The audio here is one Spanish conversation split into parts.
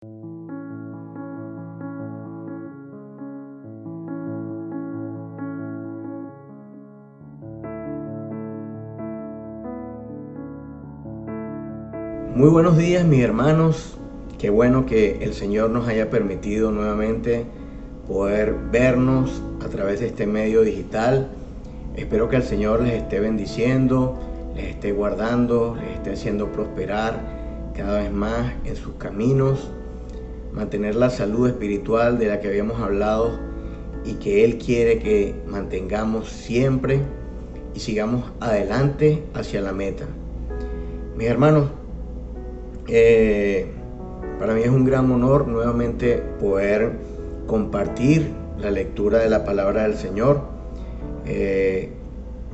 Muy buenos días, mis hermanos. Qué bueno que el Señor nos haya permitido nuevamente poder vernos a través de este medio digital. Espero que el Señor les esté bendiciendo, les esté guardando, les esté haciendo prosperar cada vez más en sus caminos, mantener la salud espiritual de la que habíamos hablado y que Él quiere que mantengamos siempre y sigamos adelante hacia la meta. Mis hermanos, para mí es un gran honor nuevamente poder compartir la lectura de la palabra del Señor.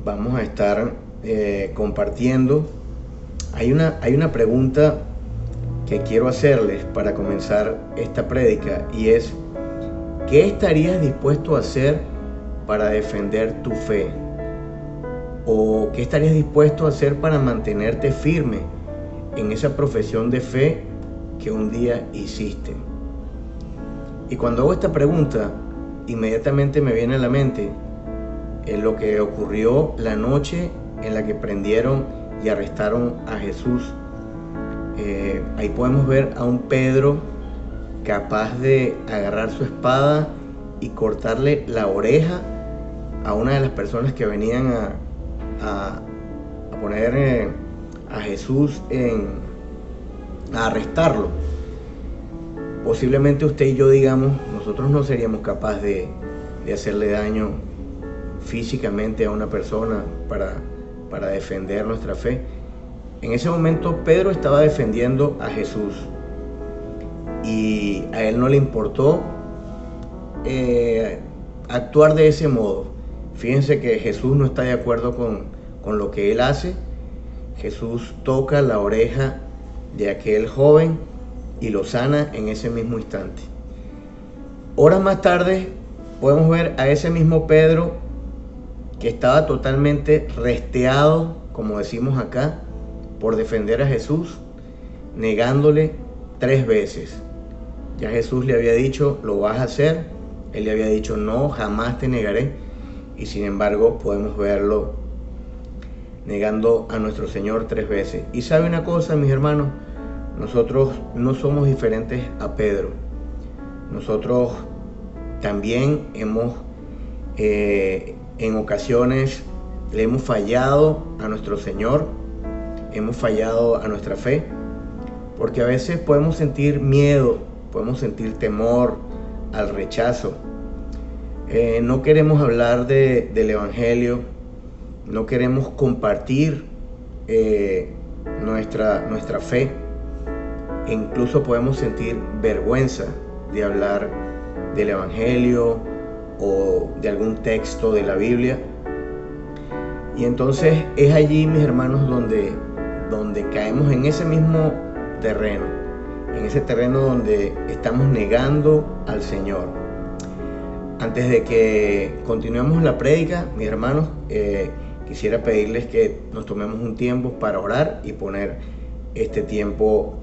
Vamos a estar compartiendo. Hay una pregunta que quiero hacerles para comenzar esta prédica, y es: ¿qué estarías dispuesto a hacer para defender tu fe? ¿O qué estarías dispuesto a hacer para mantenerte firme en esa profesión de fe que un día hiciste? Y cuando hago esta pregunta, inmediatamente me viene a la mente lo que ocurrió la noche en la que prendieron y arrestaron a Jesús. Ahí podemos ver a un Pedro capaz de agarrar su espada y cortarle la oreja a una de las personas que venían a poner a Jesús a arrestarlo. Posiblemente usted y yo digamos, nosotros no seríamos capaces de hacerle daño físicamente a una persona para defender nuestra fe. En ese momento Pedro estaba defendiendo a Jesús y a él no le importó actuar de ese modo. Fíjense que Jesús no está de acuerdo con lo que él hace. Jesús toca la oreja de aquel joven y lo sana en ese mismo instante. Horas más tarde podemos ver a ese mismo Pedro que estaba totalmente resteado, como decimos acá, por defender a Jesús, negándole 3 veces. Ya Jesús le había dicho: lo vas a hacer. Él le había dicho: no, jamás te negaré. Y sin embargo podemos verlo negando a nuestro Señor 3 veces. Y sabe una cosa, mis hermanos, nosotros no somos diferentes a Pedro. Nosotros también en ocasiones le hemos fallado a nuestro Señor, hemos fallado a nuestra fe, porque a veces podemos sentir miedo, podemos sentir temor al rechazo. No queremos hablar del Evangelio, no queremos compartir nuestra fe. E incluso podemos sentir vergüenza de hablar del Evangelio o de algún texto de la Biblia. Y entonces es allí, mis hermanos, donde caemos en ese mismo terreno, en ese terreno donde estamos negando al Señor. Antes de que continuemos la prédica, mis hermanos, quisiera pedirles que nos tomemos un tiempo para orar y poner este tiempo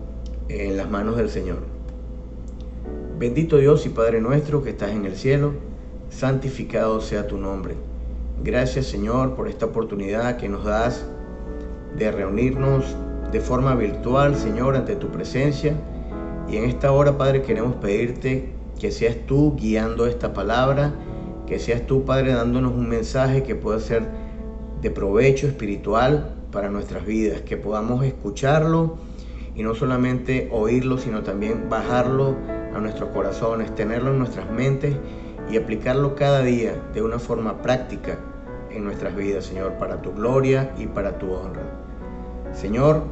en las manos del Señor. Bendito Dios y Padre nuestro que estás en el cielo, santificado sea tu nombre. Gracias, Señor, por esta oportunidad que nos das de reunirnos de forma virtual, Señor, ante tu presencia. Y en esta hora, Padre, queremos pedirte que seas tú guiando esta palabra, que seas tú, Padre, dándonos un mensaje que pueda ser de provecho espiritual para nuestras vidas, que podamos escucharlo y no solamente oírlo, sino también bajarlo a nuestros corazones, tenerlo en nuestras mentes y aplicarlo cada día de una forma práctica en nuestras vidas, Señor, para tu gloria y para tu honra. Señor,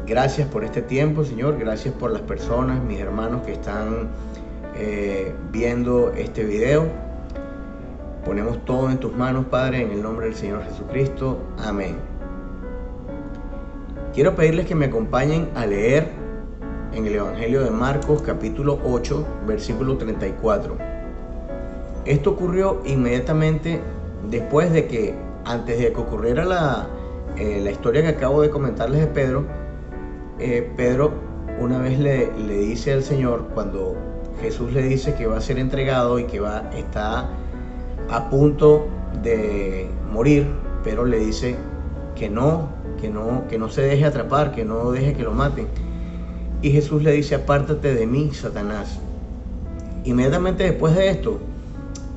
gracias por este tiempo, Señor, gracias por las personas, mis hermanos que están viendo este video. Ponemos todo en tus manos, Padre, en el nombre del Señor Jesucristo. Amén. Quiero pedirles que me acompañen a leer en el Evangelio de Marcos, capítulo 8, versículo 34. Esto ocurrió inmediatamente después de que, antes de que ocurriera la historia que acabo de comentarles de Pedro, Pedro una vez le dice al Señor, cuando Jesús le dice que va a ser entregado y que está a punto de morir, pero le dice que no se deje atrapar, que no deje que lo maten. Y Jesús le dice: apártate de mí, Satanás. Inmediatamente después de esto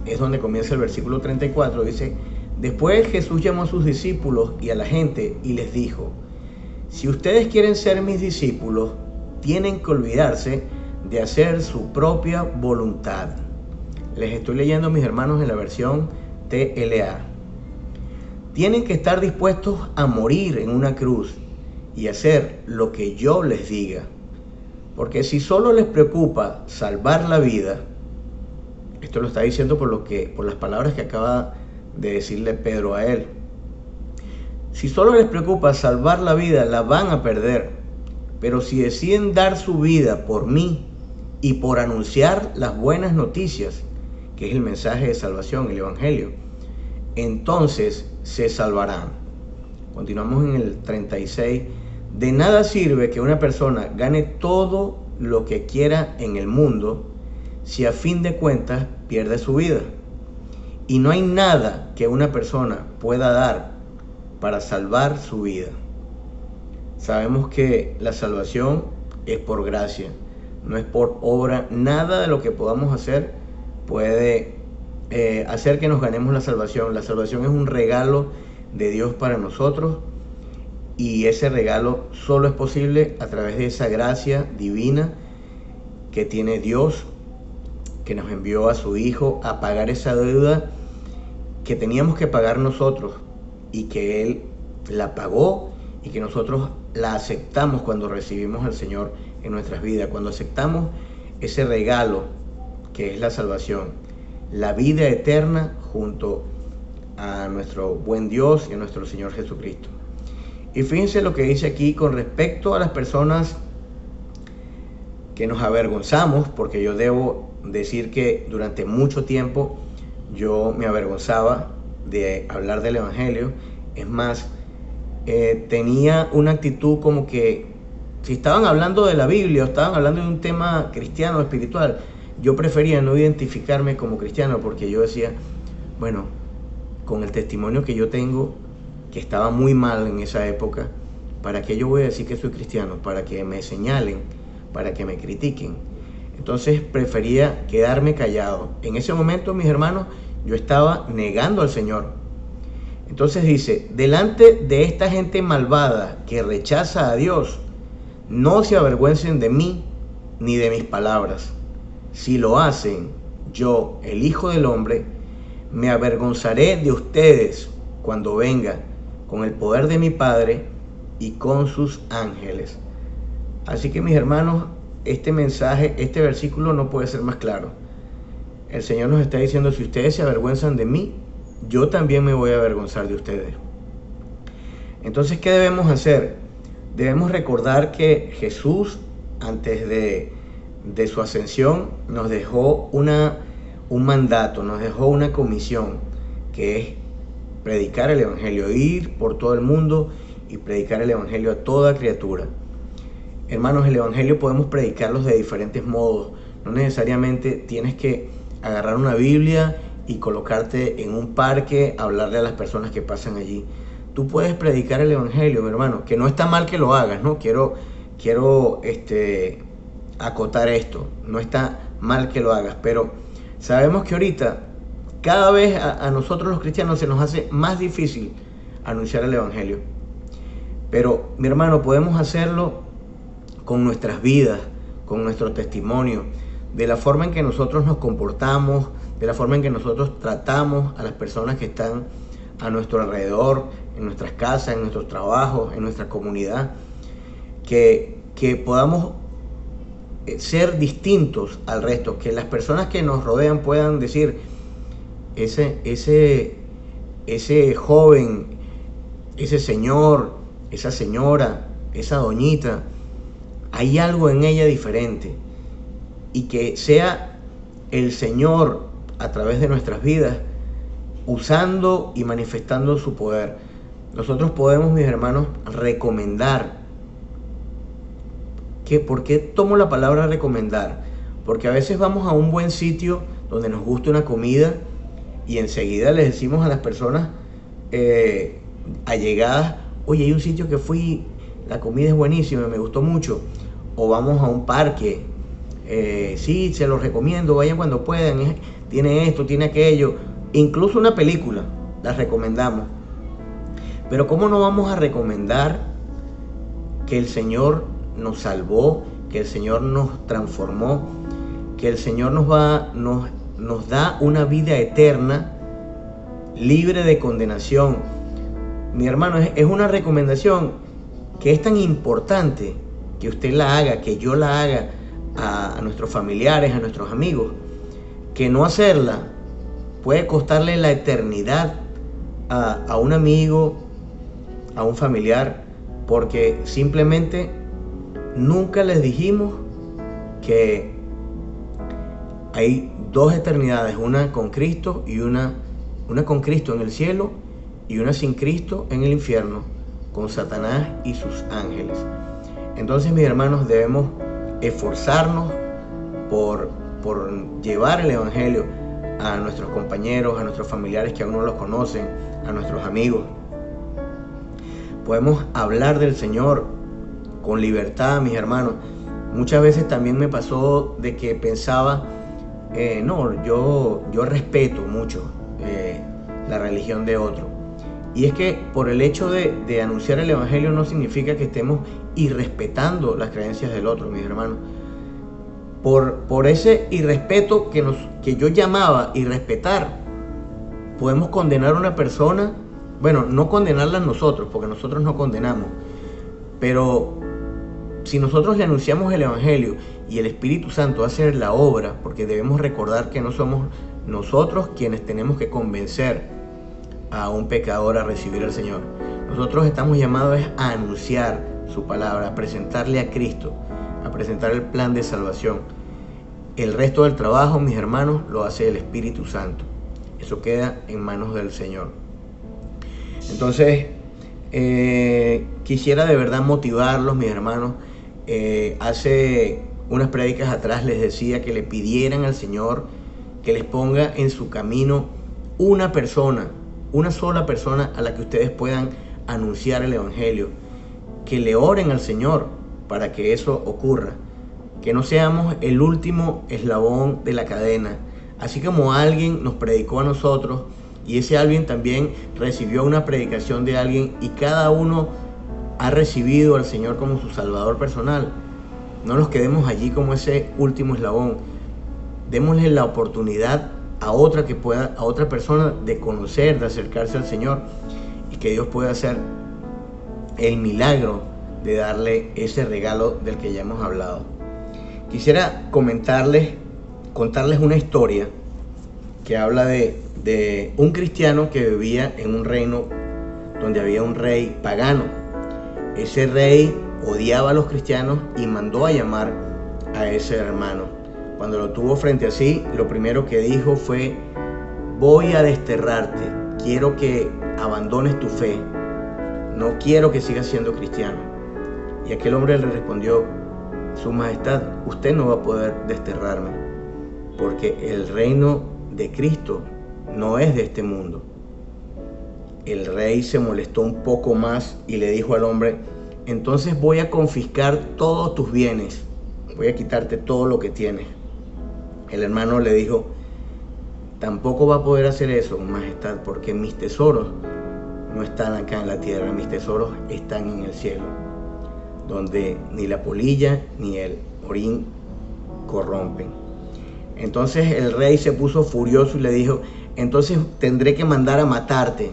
es donde comienza el versículo 34. Dice: después Jesús llamó a sus discípulos y a la gente y les dijo: si ustedes quieren ser mis discípulos, tienen que olvidarse de hacer su propia voluntad. Les estoy leyendo, mis hermanos, en la versión TLA. Tienen que estar dispuestos a morir en una cruz y hacer lo que yo les diga. Porque si solo les preocupa salvar la vida, esto lo está diciendo por las palabras que acaba de decirle Pedro a él. Si solo les preocupa salvar la vida, la van a perder. Pero si deciden dar su vida por mí y por anunciar las buenas noticias, que es el mensaje de salvación, el Evangelio, entonces se salvarán. Continuamos en el 36. De nada sirve que una persona gane todo lo que quiera en el mundo si a fin de cuentas pierde su vida. Y no hay nada que una persona pueda dar para salvar su vida. Sabemos que la salvación es por gracia, no es por obra. Nada de lo que podamos hacer puede hacer que nos ganemos la salvación. La salvación es un regalo de Dios para nosotros, y ese regalo solo es posible a través de esa gracia divina que tiene Dios, que nos envió a su Hijo a pagar esa deuda que teníamos que pagar nosotros, y que Él la pagó, y que nosotros la aceptamos cuando recibimos al Señor en nuestras vidas, cuando aceptamos ese regalo que es la salvación, la vida eterna junto a nuestro buen Dios y a nuestro Señor Jesucristo. Y fíjense lo que dice aquí con respecto a las personas que nos avergonzamos, porque yo debo decir que durante mucho tiempo yo me avergonzaba de hablar del Evangelio. Es más, tenía una actitud como que si estaban hablando de la Biblia o estaban hablando de un tema cristiano o espiritual, yo prefería no identificarme como cristiano, porque yo decía, bueno, con el testimonio que yo tengo, que estaba muy mal en esa época, ¿para qué yo voy a decir que soy cristiano? Para que me señalen, para que me critiquen. Entonces prefería quedarme callado. En ese momento, mis hermanos, yo estaba negando al Señor. Entonces dice: delante de esta gente malvada que rechaza a Dios, no se avergüencen de mí ni de mis palabras. Si lo hacen, yo, el Hijo del Hombre, me avergonzaré de ustedes cuando venga con el poder de mi Padre y con sus ángeles. Así que, mis hermanos, este mensaje, este versículo no puede ser más claro. El Señor nos está diciendo: si ustedes se avergüenzan de mí, yo también me voy a avergonzar de ustedes. Entonces, ¿qué debemos hacer? Debemos recordar que Jesús, antes de su ascensión, nos dejó un mandato, nos dejó una comisión, que es predicar el Evangelio, ir por todo el mundo y predicar el Evangelio a toda criatura. Hermanos, el Evangelio podemos predicarlos de diferentes modos. No necesariamente tienes que agarrar una Biblia y colocarte en un parque a hablarle a las personas que pasan allí. Tú puedes predicar el Evangelio, mi hermano, que no está mal que lo hagas, ¿no? Quiero acotar esto. No está mal que lo hagas, pero sabemos que ahorita cada vez a nosotros los cristianos se nos hace más difícil anunciar el Evangelio. Pero, mi hermano, podemos hacerlo con nuestras vidas, con nuestro testimonio, de la forma en que nosotros nos comportamos, de la forma en que nosotros tratamos a las personas que están a nuestro alrededor, en nuestras casas, en nuestros trabajos, en nuestra comunidad, que podamos ser distintos al resto, que las personas que nos rodean puedan decir: ese joven, ese señor, esa señora, esa doñita, hay algo en ella diferente. Y que sea el Señor, a través de nuestras vidas, usando y manifestando su poder. Nosotros podemos, mis hermanos, recomendar ¿Por qué tomo la palabra recomendar? Porque a veces vamos a un buen sitio donde nos gusta una comida y enseguida les decimos a las personas allegadas, oye, hay un sitio que fui, la comida es buenísima, me gustó mucho. O vamos a un parque, sí, se los recomiendo, vayan cuando puedan, tiene esto, tiene aquello. Incluso una película, la recomendamos. Pero ¿cómo no vamos a recomendar que el Señor nos salvó, que el Señor nos transformó, que el Señor nos da una vida eterna, libre de condenación? Mi hermano, es una recomendación que es tan importante que usted la haga, que yo la haga a nuestros familiares, a nuestros amigos, que no hacerla puede costarle la eternidad a un amigo, a un familiar, porque simplemente nunca les dijimos que hay dos eternidades, una con Cristo y una con Cristo en el cielo y una sin Cristo en el infierno, con Satanás y sus ángeles. Entonces, mis hermanos, debemos esforzarnos por llevar el Evangelio a nuestros compañeros, a nuestros familiares que aún no los conocen, a nuestros amigos. Podemos hablar del Señor con libertad, mis hermanos. Muchas veces también me pasó de que pensaba, yo respeto mucho la religión de otro. Y es que por el hecho de anunciar el Evangelio no significa que estemos irrespetando las creencias del otro, mis hermanos. Por ese irrespeto que yo llamaba irrespetar, podemos condenar a una persona, bueno, no condenarla nosotros, porque nosotros no condenamos, pero si nosotros le anunciamos el Evangelio y el Espíritu Santo hace la obra, porque debemos recordar que no somos nosotros quienes tenemos que convencer a un pecador a recibir al Señor. Nosotros estamos llamados a anunciar su palabra, a presentarle a Cristo, a presentar el plan de salvación. El resto del trabajo, mis hermanos, lo hace el Espíritu Santo. Eso queda en manos del Señor. Entonces, quisiera de verdad motivarlos, mis hermanos. Hace unas prédicas atrás les decía que le pidieran al Señor que les ponga en su camino una persona, una sola persona a la que ustedes puedan anunciar el Evangelio, que le oren al Señor para que eso ocurra, que no seamos el último eslabón de la cadena, así como alguien nos predicó a nosotros y ese alguien también recibió una predicación de alguien y cada uno ha recibido al Señor como su Salvador personal. No nos quedemos allí como ese último eslabón, démosle la oportunidad a otra persona de conocer, de acercarse al Señor y que Dios pueda hacer el milagro de darle ese regalo del que ya hemos hablado. Quisiera contarles una historia que habla de un cristiano que vivía en un reino donde había un rey pagano. Ese rey odiaba a los cristianos y mandó a llamar a ese hermano. Cuando lo tuvo frente a sí, lo primero que dijo fue: voy a desterrarte, quiero que abandones tu fe, no quiero que sigas siendo cristiano. Y aquel hombre le respondió: Su Majestad, usted no va a poder desterrarme, porque el reino de Cristo no es de este mundo. El rey se molestó un poco más y le dijo al hombre: entonces voy a confiscar todos tus bienes, voy a quitarte todo lo que tienes. El hermano le dijo: tampoco va a poder hacer eso, Majestad, porque mis tesoros no están acá en la tierra, mis tesoros están en el cielo, donde ni la polilla ni el orín corrompen. Entonces el rey se puso furioso y le dijo: entonces tendré que mandar a matarte.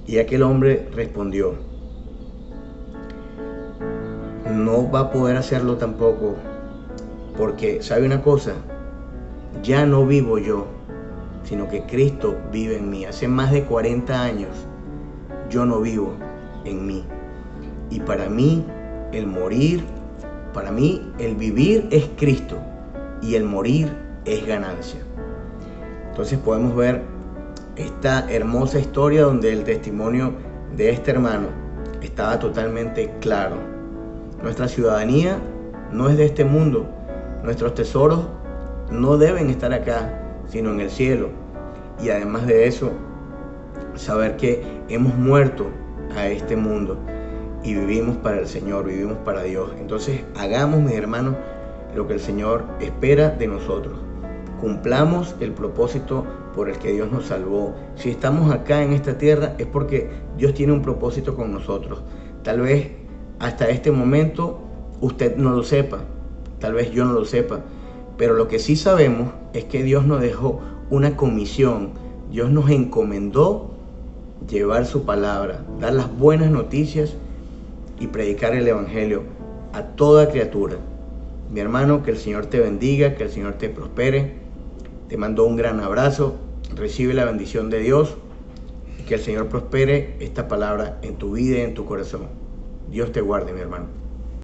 Y aquel hombre respondió: no va a poder hacerlo tampoco, porque ¿sabe una cosa? Ya no vivo yo, sino que Cristo vive en mí. Hace más de 40 años yo no vivo en mí. Y para mí el vivir es Cristo y el morir es ganancia. Entonces podemos ver esta hermosa historia donde el testimonio de este hermano estaba totalmente claro. Nuestra ciudadanía no es de este mundo. Nuestros tesoros no deben estar acá, sino en el cielo. Y además de eso, saber que hemos muerto a este mundo y vivimos para el Señor, vivimos para Dios. Entonces hagamos, mis hermanos, lo que el Señor espera de nosotros. Cumplamos el propósito por el que Dios nos salvó. Si estamos acá en esta tierra es porque Dios tiene un propósito con nosotros. Tal vez hasta este momento usted no lo sepa, tal vez yo no lo sepa, pero lo que sí sabemos es que Dios nos dejó una comisión. Dios nos encomendó llevar su palabra, dar las buenas noticias y predicar el evangelio a toda criatura. Mi hermano, que el Señor te bendiga, que el Señor te prospere. Te mando un gran abrazo, recibe la bendición de Dios y que el Señor prospere esta palabra en tu vida y en tu corazón. Dios te guarde, mi hermano.